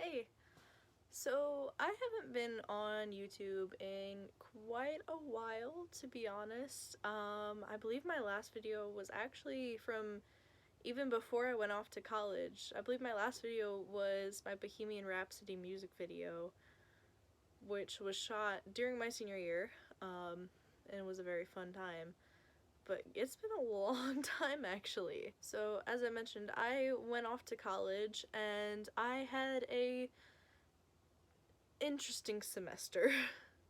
Hey, so I haven't been on YouTube in quite a while, to be honest. I believe my last video was actually from even before I went off to college. I believe my last video was my Bohemian Rhapsody music video, which was shot during my senior year, and it was a very fun time. But it's been a long time actually. So as I mentioned, I went off to college and I had a interesting semester.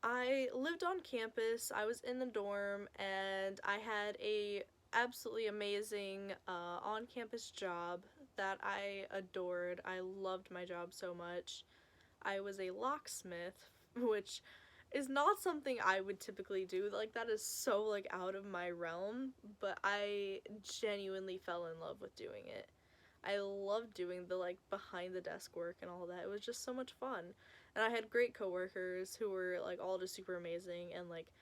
I lived on campus, I was in the dorm, and I had a absolutely amazing on-campus job that I adored. I loved my job so much. I was a locksmith, which is not something I would typically do. Like, that is so, like, out of my realm, but I genuinely fell in love with doing it. I loved doing the, like, behind the desk work and all that. It was just so much fun. And I had great coworkers who were, like, all just super amazing, and, like,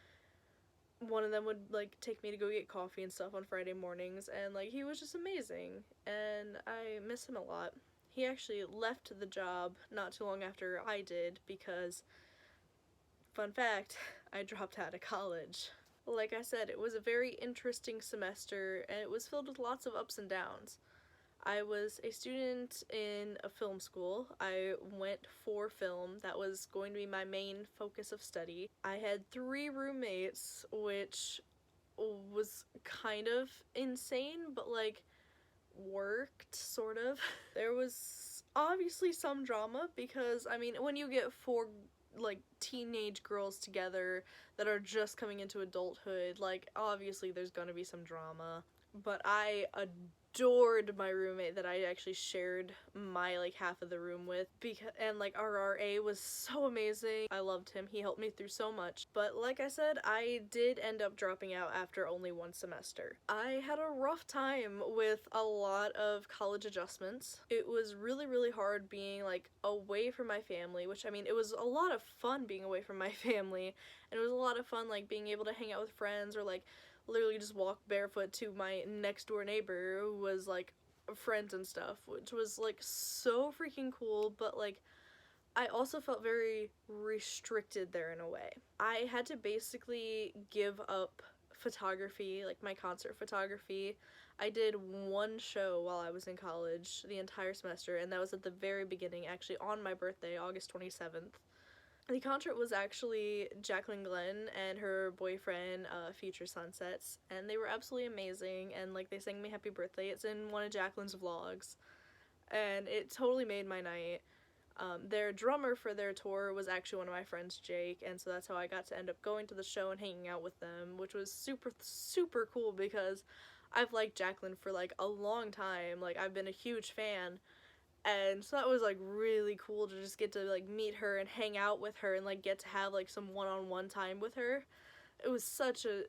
one of them would, like, take me to go get coffee and stuff on Friday mornings, and, like, he was just amazing, and I miss him a lot. He actually left the job not too long after I did because, fun fact, I dropped out of college. Like I said, it was a very interesting semester, and it was filled with lots of ups and downs. I was a student in a film school. I went for film. That was going to be my main focus of study. I had 3 roommates, which was kind of insane, but like worked, sort of. There was obviously some drama because, I mean, when you get 4 like teenage girls together that are just coming into adulthood, like obviously there's gonna be some drama. But I adored my roommate that I actually shared my like half of the room with, and like our RA was so amazing. I loved him. He helped me through so much. But like I said, I did end up dropping out after only 1 semester. I had a rough time with a lot of college adjustments. It was really hard being like away from my family, which, I mean, it was a lot of fun being away from my family, and it was a lot of fun like being able to hang out with friends or like literally just walk barefoot to my next door neighbor who was like friends and stuff, which was like so freaking cool. But like, I also felt very restricted there in a way. I had to basically give up photography, like my concert photography. I did 1 show while I was in college the entire semester, and that was at the very beginning, actually on my birthday, August 27th. The concert was actually Jaclyn Glenn and her boyfriend, Future Sunsets, and they were absolutely amazing, and like they sang me happy birthday. It's in one of Jaclyn's vlogs, and it totally made my night. Their drummer for their tour was actually one of my friends, Jake, and so that's how I got to end up going to the show and hanging out with them, which was super cool because I've liked Jaclyn for like a long time. Like, I've been a huge fan, and so that was like really cool to just get to like meet her and hang out with her and like get to have like some one-on-one time with her. It was such a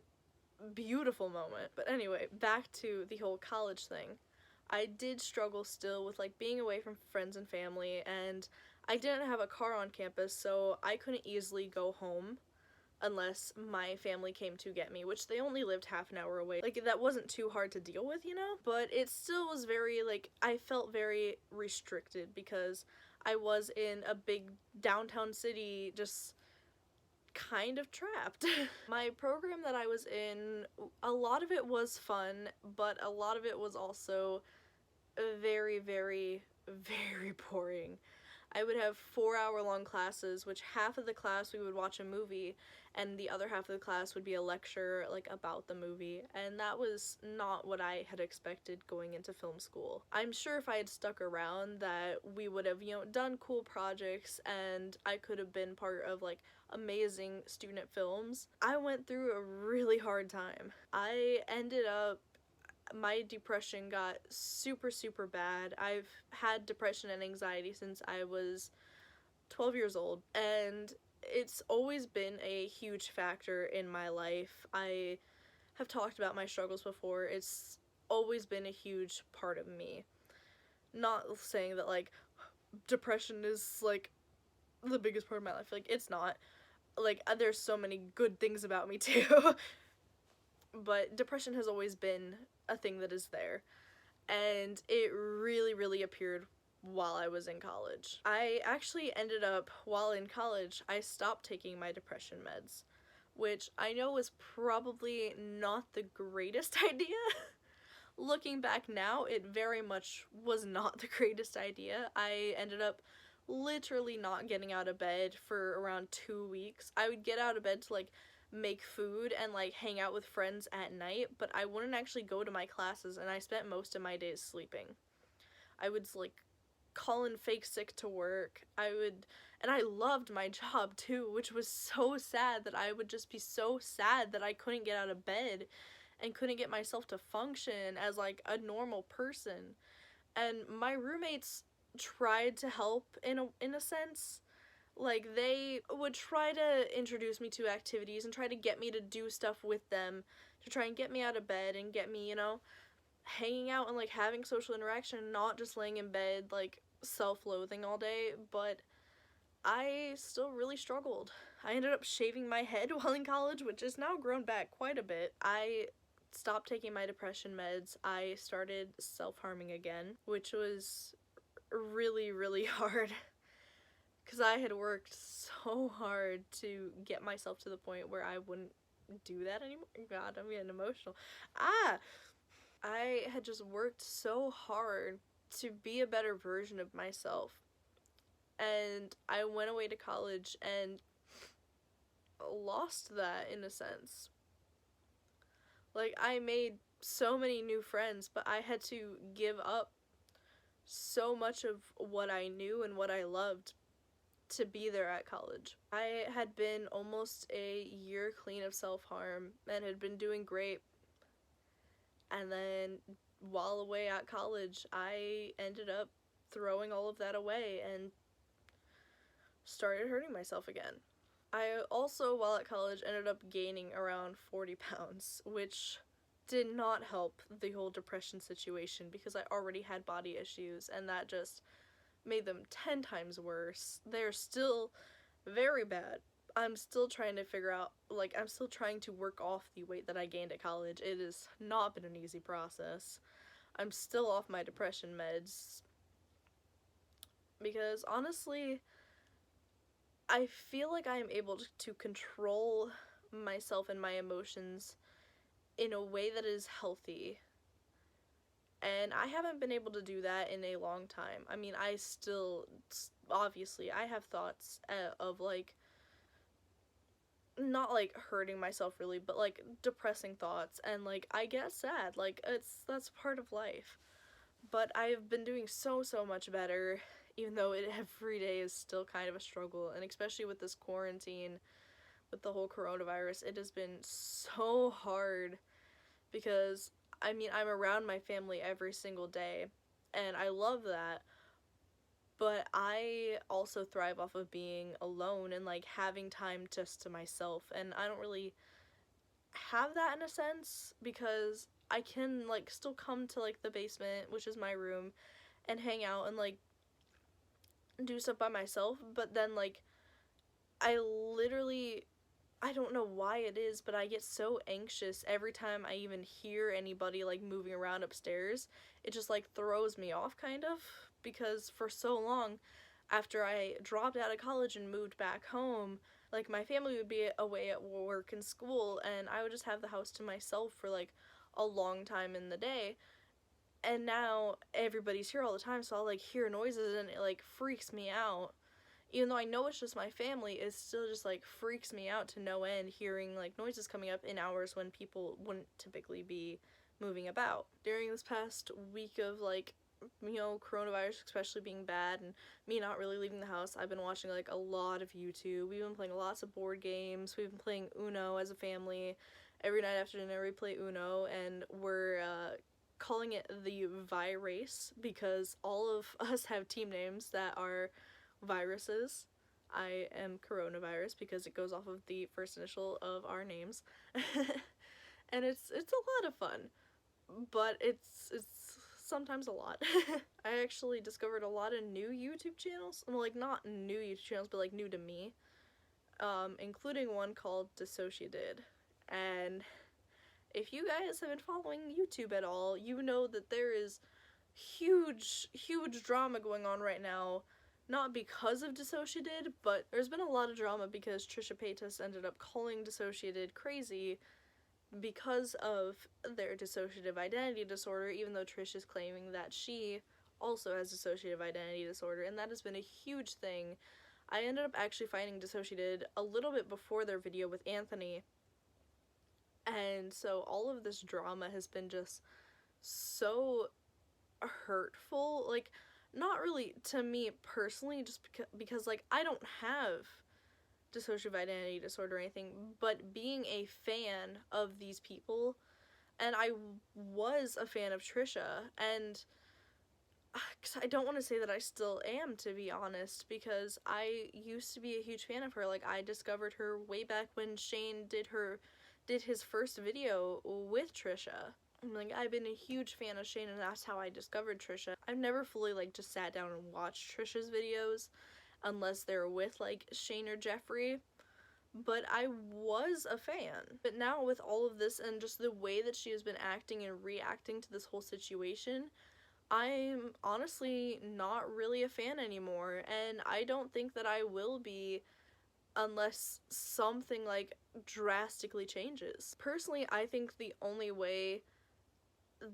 beautiful moment. But anyway, back to the whole college thing. I did struggle still with like being away from friends and family, and I didn't have a car on campus, so I couldn't easily go home unless my family came to get me, which they only lived half an hour away. Like, that wasn't too hard to deal with, you know? But it still was very, like, I felt very restricted because I was in a big downtown city, just kind of trapped. My program that I was in, a lot of it was fun, but a lot of it was also very boring. I would have 4-hour-long classes, which half of the class we would watch a movie, and the other half of the class would be a lecture, like, about the movie, and that was not what I had expected going into film school. I'm sure if I had stuck around that we would have, you know, done cool projects, and I could have been part of, like, amazing student films. I went through a really hard time. I ended up my depression got super bad. I've had depression and anxiety since I was 12 years old, and it's always been a huge factor in my life. I have talked about my struggles before. It's always been a huge part of me. Not saying that like depression is like the biggest part of my life. Like, it's not. Like, there's so many good things about me too. But depression has always been a thing that is there. And it really appeared while I was in college. I actually ended up, while in college, I stopped taking my depression meds, which I know was probably not the greatest idea. Looking back now, it very much was not the greatest idea. I ended up literally not getting out of bed for around 2 weeks. I would get out of bed to like make food and like hang out with friends at night, but I wouldn't actually go to my classes, and I spent most of my days sleeping. I would like call in fake sick to work. And I loved my job too, which was so sad that I would just be so sad that I couldn't get out of bed and couldn't get myself to function as like a normal person. And my roommates tried to help in a sense. Like, they would try to introduce me to activities and try to get me to do stuff with them to try and get me out of bed and get me, hanging out and like having social interaction, not just laying in bed like self-loathing all day. But I still really struggled. I ended up shaving my head while in college, which has now grown back quite a bit. I stopped taking my depression meds. I started self-harming again, which was really, really hard because I had worked so hard to get myself to the point where I wouldn't do that anymore. God, I'm getting emotional. I had just worked so hard to be a better version of myself. And I went away to college and lost that in a sense. Like, I made so many new friends, but I had to give up so much of what I knew and what I loved to be there at college. I had been almost a year clean of self-harm and had been doing great. And then while away at college, I ended up throwing all of that away and started hurting myself again. I also, while at college, ended up gaining around 40 pounds, which did not help the whole depression situation because I already had body issues, and that just made them 10 times worse. They're still very bad. I'm still trying to figure out, like, I'm still trying to work off the weight that I gained at college. It has not been an easy process. I'm still off my depression meds because, honestly, I feel like I am able to control myself and my emotions in a way that is healthy. And I haven't been able to do that in a long time. I mean, I still, obviously, I have thoughts of, like, not, like, hurting myself really, but, like, depressing thoughts, and, like, I get sad. Like, that's part of life. But I've been doing so much better, even though every day is still kind of a struggle, and especially with this quarantine, with the whole coronavirus, it has been so hard because, I mean, I'm around my family every single day, and I love that, but I also thrive off of being alone and, like, having time just to myself, and I don't really have that in a sense because I can, like, still come to, like, the basement, which is my room, and hang out and, like, do stuff by myself, but then, like, I literally, I don't know why it is, but I get so anxious every time I even hear anybody, like, moving around upstairs. It just, like, throws me off, kind of, because for so long, after I dropped out of college and moved back home, like, my family would be away at work and school, and I would just have the house to myself for, like, a long time in the day. And now everybody's here all the time, so I'll, like, hear noises, and it, like, freaks me out. Even though I know it's just my family, it still just, like, freaks me out to no end hearing, like, noises coming up in hours when people wouldn't typically be moving about. During this past week of, like, coronavirus especially being bad and me not really leaving the house, I've been watching, like, a lot of YouTube. We've been playing lots of board games. We've been playing Uno as a family. Every night after dinner we play Uno, and we're calling it the Vi-Race because all of us have team names that are viruses. I am coronavirus because it goes off of the first initial of our names. And it's a lot of fun, but it's sometimes a lot. I actually discovered a lot of new YouTube channels. Well, like, not new YouTube channels, but, like, new to me, including one called Dissociated. And if you guys have been following YouTube at all, you know that there is huge drama going on right now, not because of Dissociated, but there's been a lot of drama because Trisha Paytas ended up calling Dissociated crazy because of their dissociative identity disorder, even though Trish is claiming that she also has dissociative identity disorder, and that has been a huge thing. I ended up actually finding Dissociated a little bit before their video with Anthony, and so all of this drama has been just so hurtful. Like, not really to me personally, just because like, I don't have dissociative identity disorder or anything, but being a fan of these people, and I was a fan of Trisha, and cause I don't want to say that I still am, to be honest, because I used to be a huge fan of her. Like, I discovered her way back when Shane did his first video with Trisha. Like, I've been a huge fan of Shane, and that's how I discovered Trisha. I've never fully, like, just sat down and watched Trisha's videos, unless they're with, like, Shane or Jeffree, but I was a fan. But now, with all of this, and just the way that she has been acting and reacting to this whole situation, I'm honestly not really a fan anymore, and I don't think that I will be unless something, like, drastically changes. Personally, I think the only way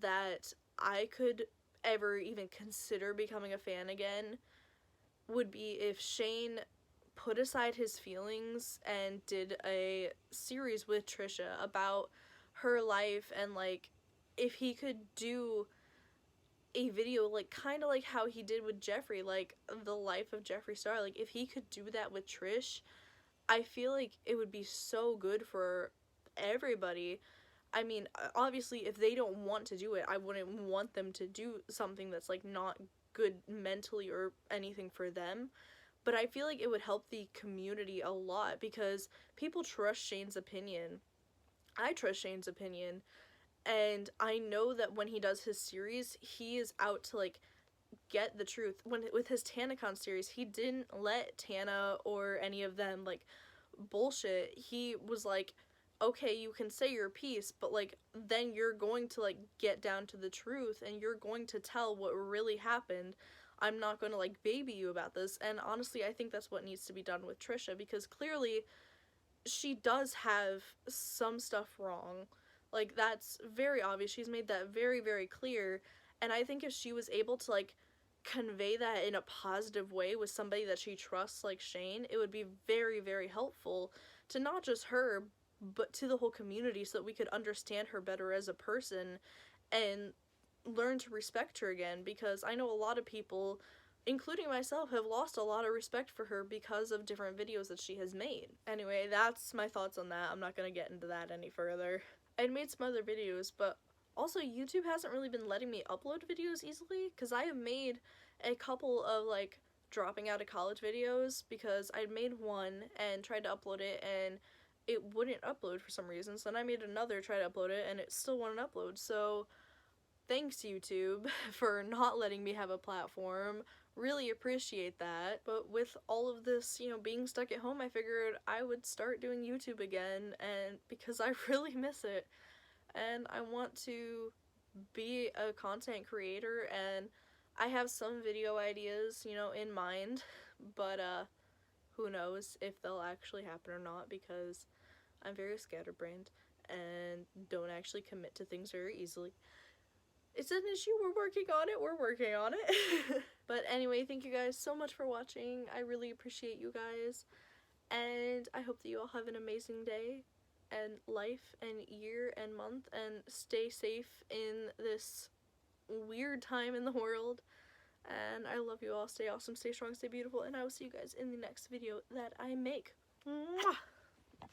that I could ever even consider becoming a fan again would be if Shane put aside his feelings and did a series with Trisha about her life, and like, if he could do a video like kind of like how he did with Jeffree, like the life of Jeffree Star, like if he could do that with Trish, I feel like it would be so good for everybody. I mean, obviously, if they don't want to do it, I wouldn't want them to do something that's, like, not good mentally or anything for them. But I feel like it would help the community a lot, because people trust Shane's opinion. I trust Shane's opinion. And I know that when he does his series, he is out to, like, get the truth. With his TanaCon series, he didn't let Tana or any of them, like, bullshit. He was like, okay, you can say your piece, but like, then you're going to like get down to the truth, and you're going to tell what really happened. I'm not going to like baby you about this. And honestly, I think that's what needs to be done with Trisha, because clearly she does have some stuff wrong. Like, that's very obvious. She's made that very, very clear. And I think if she was able to like convey that in a positive way with somebody that she trusts, like Shane, it would be very, very helpful to not just her, but to the whole community, so that we could understand her better as a person and learn to respect her again, because I know a lot of people, including myself, have lost a lot of respect for her because of different videos that she has made. Anyway, that's my thoughts on that. I'm not gonna get into that any further. I'd made some other videos, but also YouTube hasn't really been letting me upload videos easily, because I have made a couple of like dropping out of college videos, because I'd made one and tried to upload it and it wouldn't upload for some reason. So then I made another, tried to upload it, and it still wouldn't upload. So thanks, YouTube, for not letting me have a platform. Really appreciate that. But with all of this, you know, being stuck at home, I figured I would start doing YouTube again, and because I really miss it. And I want to be a content creator, and I have some video ideas, you know, in mind, but who knows if they'll actually happen or not, because I'm very scatterbrained and don't actually commit to things very easily. It's an issue, we're working on it. But anyway, thank you guys so much for watching. I really appreciate you guys, and I hope that you all have an amazing day and life and year and month, and stay safe in this weird time in the world. And I love you all. Stay awesome, stay strong, stay beautiful, and I will see you guys in the next video that I make. Mwah!